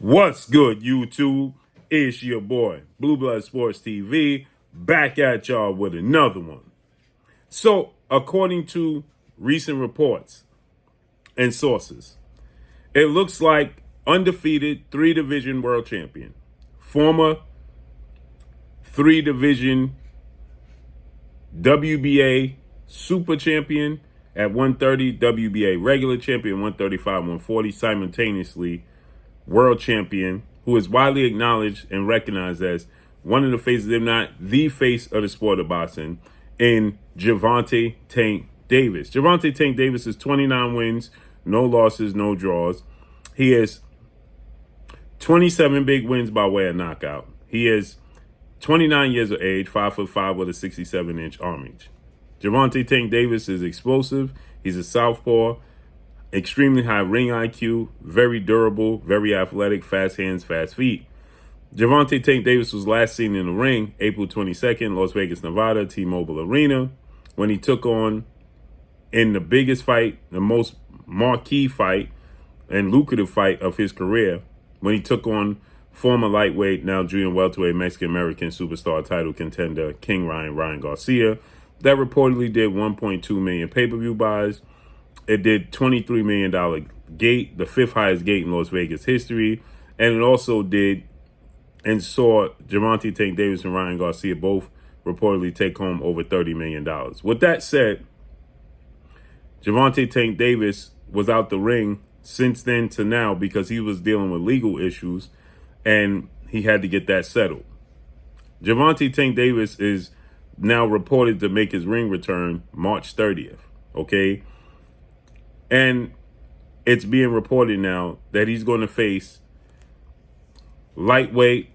What's good, YouTube? It's your boy, Blue Blood Sports TV, back at y'all with another one. So, according to recent reports and sources, it looks like undefeated 3-division world champion, former 3-division WBA super champion at 130, WBA regular champion 135, 140, simultaneously world champion, who is widely acknowledged and recognized as one of the faces, if not the face of the sport of boxing, in Gervonta Tank Davis. Gervonta Tank Davis is 29 wins, no losses, no draws. He has 27 big wins by way of knockout. He is 29 years of age, 5'5" with a 67-inch arm reach. Gervonta Tank Davis is explosive. He's a southpaw. Extremely high ring IQ, very durable, very athletic, fast hands, fast feet. Gervonta Tank Davis was last seen in the ring April 22nd, Las Vegas, Nevada, T-Mobile Arena, when he took on, in the biggest fight, the most marquee fight and lucrative fight of his career, when he took on former lightweight, now junior welterweight Mexican-American superstar title contender King Ryan Garcia. That reportedly did 1.2 million pay-per-view buys. It did $23 million gate, the fifth highest gate in Las Vegas history. And it also did and saw Gervonta Tank Davis and Ryan Garcia both reportedly take home over $30 million. With that said, Gervonta Tank Davis was out the ring since then to now because he was dealing with legal issues and he had to get that settled. Gervonta Tank Davis is now reported to make his ring return March 30th, okay? And it's being reported now that he's going to face lightweight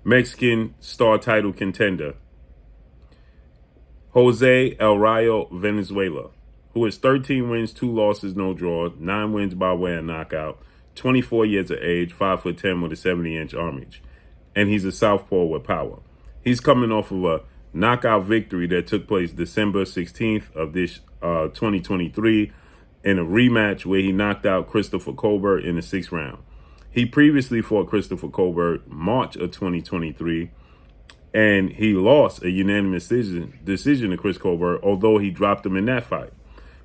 Mexican star title contender Jose El Rayo Valenzuela, who has 13 wins, 2 losses, no draws, 9 wins by way of knockout, 24 years of age, 5'10" with a 70-inch arm reach. And he's a southpaw with power. He's coming off of a knockout victory that took place December 16th of this 2023 in a rematch where he knocked out Christopher Colbert in the 6th round. He previously fought Christopher Colbert March of 2023, and he lost a unanimous decision to Chris Colbert, although he dropped him in that fight.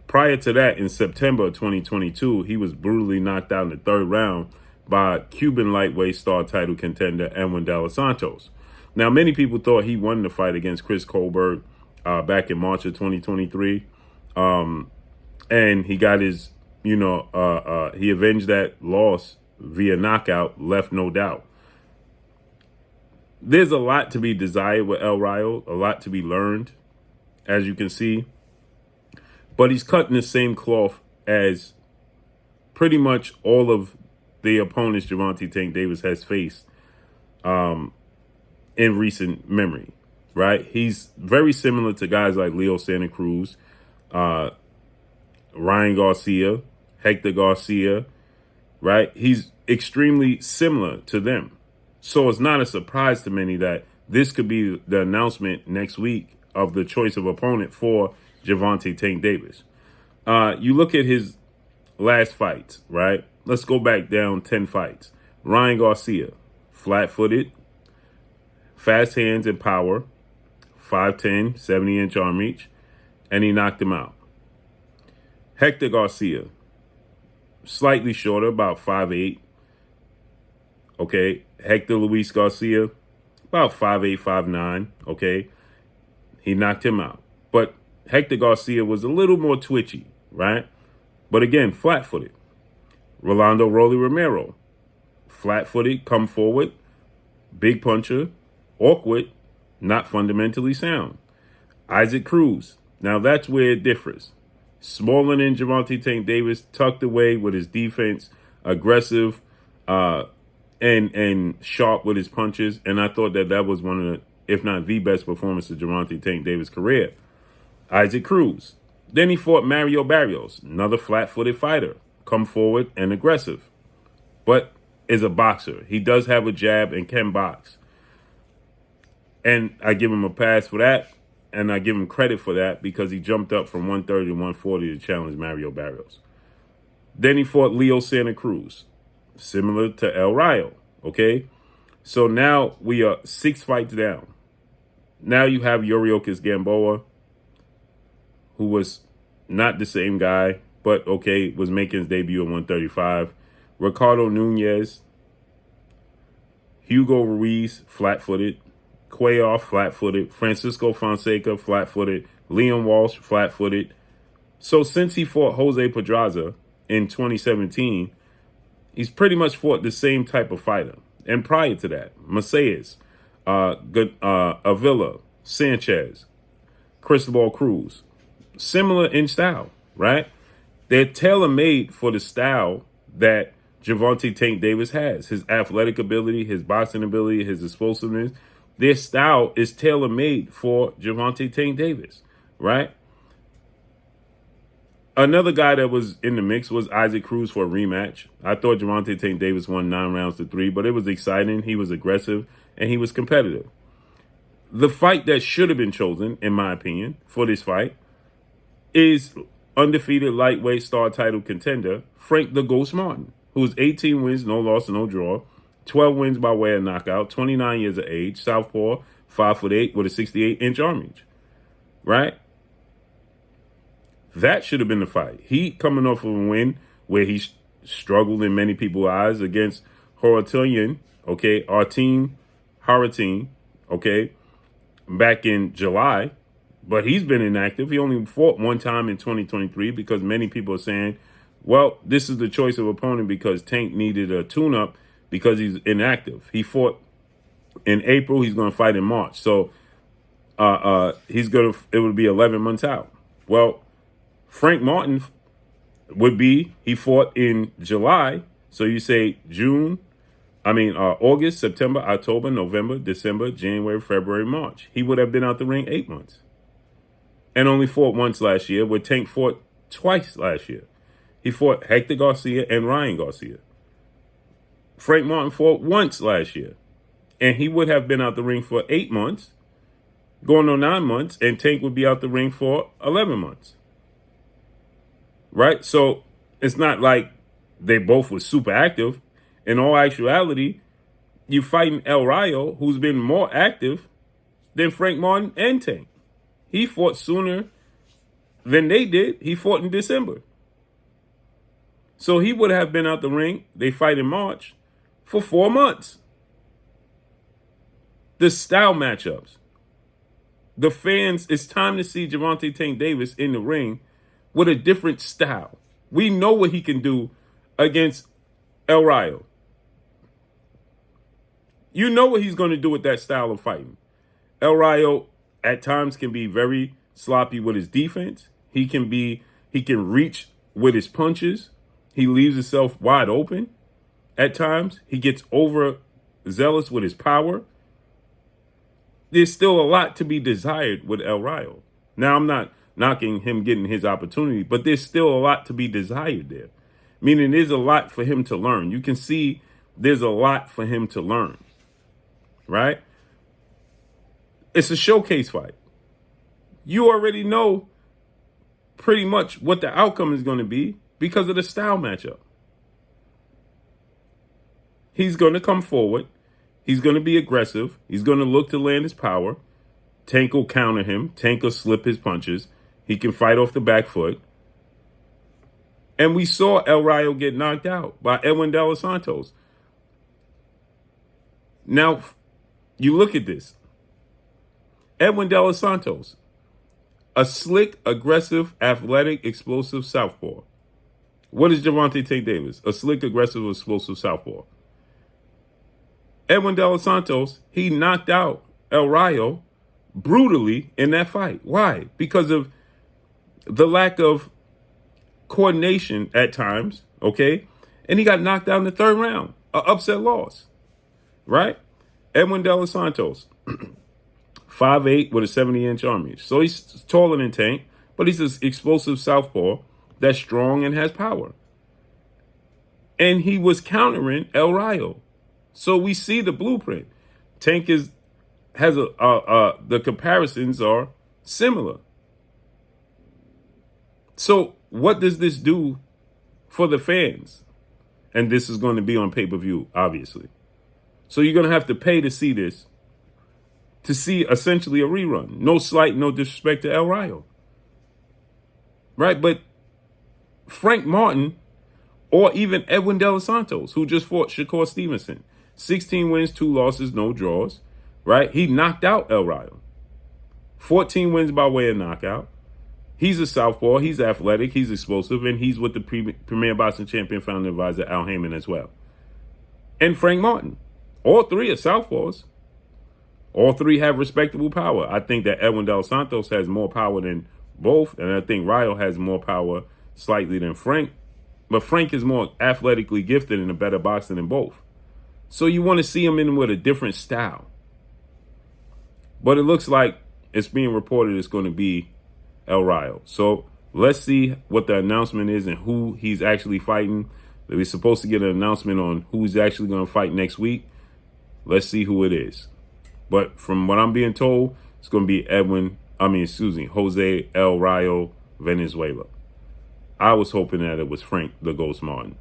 Prior to that, in September of 2022, he was brutally knocked out in the 3rd round by Cuban lightweight star title contender Edwin De Los Santos. Now, many people thought he won the fight against Chris Colbert back in March of 2023. And he got his, he avenged that loss via knockout, left no doubt. There's a lot to be desired with El Rayo, a lot to be learned, as you can see. But he's cutting the same cloth as pretty much all of the opponents Gervonta Tank Davis has faced in recent memory, right? He's very similar to guys like Leo Santa Cruz, Ryan Garcia, Hector Garcia, right? He's extremely similar to them. So it's not a surprise to many that this could be the announcement next week of the choice of opponent for Gervonta Tank Davis. You look at his last fights, right? Let's go back down 10 fights. Ryan Garcia, flat-footed, fast hands and power, 5'10", 70-inch arm reach, and he knocked him out. Hector Garcia, slightly shorter, about 5'8". Okay. Hector Luis Garcia, about 5'8", 5'9". Okay. He knocked him out. But Hector Garcia was a little more twitchy, right? But again, flat-footed. Rolando Rolly Romero, flat-footed, come forward, big puncher, awkward, not fundamentally sound. Isaac Cruz, now that's where it differs. Smaller than Gervonta Tank Davis, tucked away with his defense, aggressive, and sharp with his punches. And I thought that was one of the, if not the best performance of Gervonta Tank Davis' career. Isaac Cruz. Then he fought Mario Barrios, another flat-footed fighter, come forward and aggressive, but is a boxer. He does have a jab and can box. And I give him a pass for that, and I give him credit for that because he jumped up from 130 to 140 to challenge Mario Barrios. Then he fought Leo Santa Cruz. similar to El Rayo. Okay, so now we are 6 fights down. Now you have Yoriokas Gamboa, who was not the same guy, but okay, was making his debut at 135. Ricardo Nunez, Hugo Ruiz, flat-footed. Cuellar, flat-footed. Francisco Fonseca, flat-footed. Liam Walsh, flat-footed. So since he fought Jose Pedraza in 2017, he's pretty much fought the same type of fighter. And prior to that, Macias, Avila, Sanchez, Cristobal Cruz, similar in style, right? They're tailor-made for the style that Gervonta Tank Davis has. His athletic ability, his boxing ability, his explosiveness. Their style is tailor-made for Gervonta Tank Davis, right? Another guy that was in the mix was Isaac Cruz for a rematch. I thought Gervonta Tank Davis won 9 rounds to 3, but it was exciting. He was aggressive, and he was competitive. The fight that should have been chosen, in my opinion, for this fight is undefeated lightweight star title contender Frank the Ghost Martin, who's 18 wins, no loss, no draw, 12 wins by way of knockout, 29 years of age, southpaw, 5'8" with a 68-inch arm reach, right? That should have been the fight. He coming off of a win where he struggled in many people's eyes against Horatinian, okay, Artin Haratin, okay, back in July. But he's been inactive. He only fought one time in 2023 because many people are saying, well, this is the choice of opponent because Tank needed a tune-up because he's inactive. He fought in April. He's going to fight in March. So it would be 11 months out. Well, Frank Martin he fought in July. So you say August, September, October, November, December, January, February, March. He would have been out the ring 8 months. And only fought once last year, where Tank fought twice last year. He fought Hector Garcia and Ryan Garcia. Frank Martin fought once last year. And he would have been out the ring for 8 months, going on 9 months, and Tank would be out the ring for 11 months. Right? So it's not like they both were super active. In all actuality, you're fighting El Rayo, who's been more active than Frank Martin and Tank. He fought sooner than they did. He fought in December. So he would have been out the ring. They fight in March for 4 months. The style matchups. The fans, it's time to see Gervonta Tank Davis in the ring with a different style. We know what he can do against El Rayo. You know what he's going to do with that style of fighting. El Rayo at times can be very sloppy with his defense. He can reach with his punches. He leaves himself wide open. At times, he gets overzealous with his power. There's still a lot to be desired with El Rayo. Now, I'm not knocking him getting his opportunity, but there's still a lot to be desired there. Meaning there's a lot for him to learn. You can see there's a lot for him to learn. Right? It's a showcase fight. You already know pretty much what the outcome is going to be because of the style matchup. He's going to come forward. He's going to be aggressive. He's going to look to land his power. Tank will counter him. Tank will slip his punches. He can fight off the back foot. And we saw El Rayo get knocked out by Edwin De Los Santos. Now, you look at this. Edwin De Los Santos, a slick, aggressive, athletic, explosive southpaw. What is Gervonta Tank Davis? A slick, aggressive, explosive southpaw. Edwin De Los Santos, he knocked out El Rayo brutally in that fight. Why? Because of the lack of coordination at times, okay? And he got knocked out in the 3rd round, an upset loss, right? Edwin De Los Santos, 5'8" with a 70-inch arm reach. So he's taller than Tank, but he's an explosive southpaw that's strong and has power. And he was countering El Rayo. So we see the blueprint. Tank the comparisons are similar. So what does this do for the fans? And this is going to be on pay-per-view, obviously. So you're going to have to pay to see this, to see essentially a rerun. No slight, no disrespect to El Rayo. Right? But Frank Martin or even Edwin De Los Santos, who just fought Shakur Stevenson, 16 wins, 2 losses, no draws. Right? He knocked out El Rayo. 14 wins by way of knockout. He's a southpaw. He's athletic. He's explosive. And he's with the Premier Boxing Champion founding advisor, Al Heyman, as well. And Frank Martin. All 3 are southpaws. All 3 have respectable power. I think that Edwin De Los Santos has more power than both. And I think Rayo has more power slightly than Frank. But Frank is more athletically gifted and a better boxer than both. So you want to see him in with a different style. But it looks like it's being reported it's going to be El Rayo. So let's see what the announcement is and who he's actually fighting. We're supposed to get an announcement on who's actually going to fight next week. Let's see who it is. But from what I'm being told, it's going to be Jose El Rayo Valenzuela. I was hoping that it was Frank the Ghost Martin.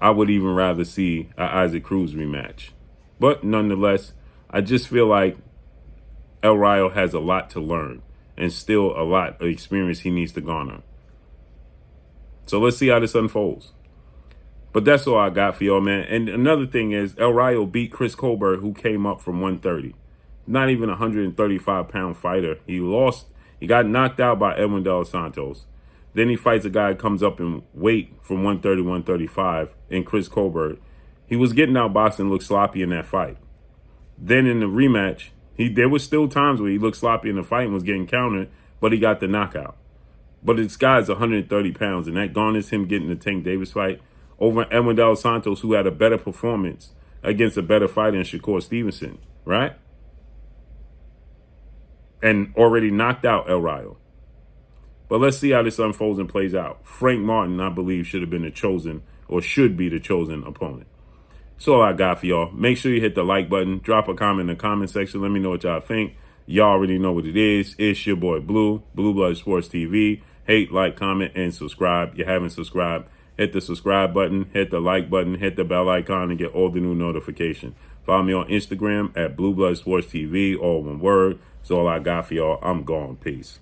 I would even rather see an Isaac Cruz rematch. But nonetheless, I just feel like El Rayo has a lot to learn and still a lot of experience he needs to garner. So let's see how this unfolds. But that's all I got for y'all, man. And another thing is El Rayo beat Chris Colbert, who came up from 130. Not even a 135-pound fighter. He lost. He got knocked out by Edwin De Los Santos. Then he fights a guy who comes up in weight from 130, 135 in Chris Colbert. He was getting outboxed and looked sloppy in that fight. Then in the rematch, there was still times where he looked sloppy in the fight and was getting countered, but he got the knockout. But this guy's 130 pounds, and that garners him getting the Tank Davis fight over Edwin De Los Santos, who had a better performance against a better fighter in Shakur Stevenson, right? And already knocked out El Rayo. But let's see how this unfolds and plays out. Frank Martin, I believe, should have been the chosen, or should be the chosen opponent. That's all I got for y'all. Make sure you hit the like button. Drop a comment in the comment section. Let me know what y'all think. Y'all already know what it is. It's your boy Blue, Blue Blood Sports TV. Hate, like, comment, and subscribe. If you haven't subscribed, hit the subscribe button, hit the like button, hit the bell icon, and get all the new notifications. Follow me on Instagram at Blue Blood Sports TV, all one word. That's all I got for y'all. I'm gone. Peace.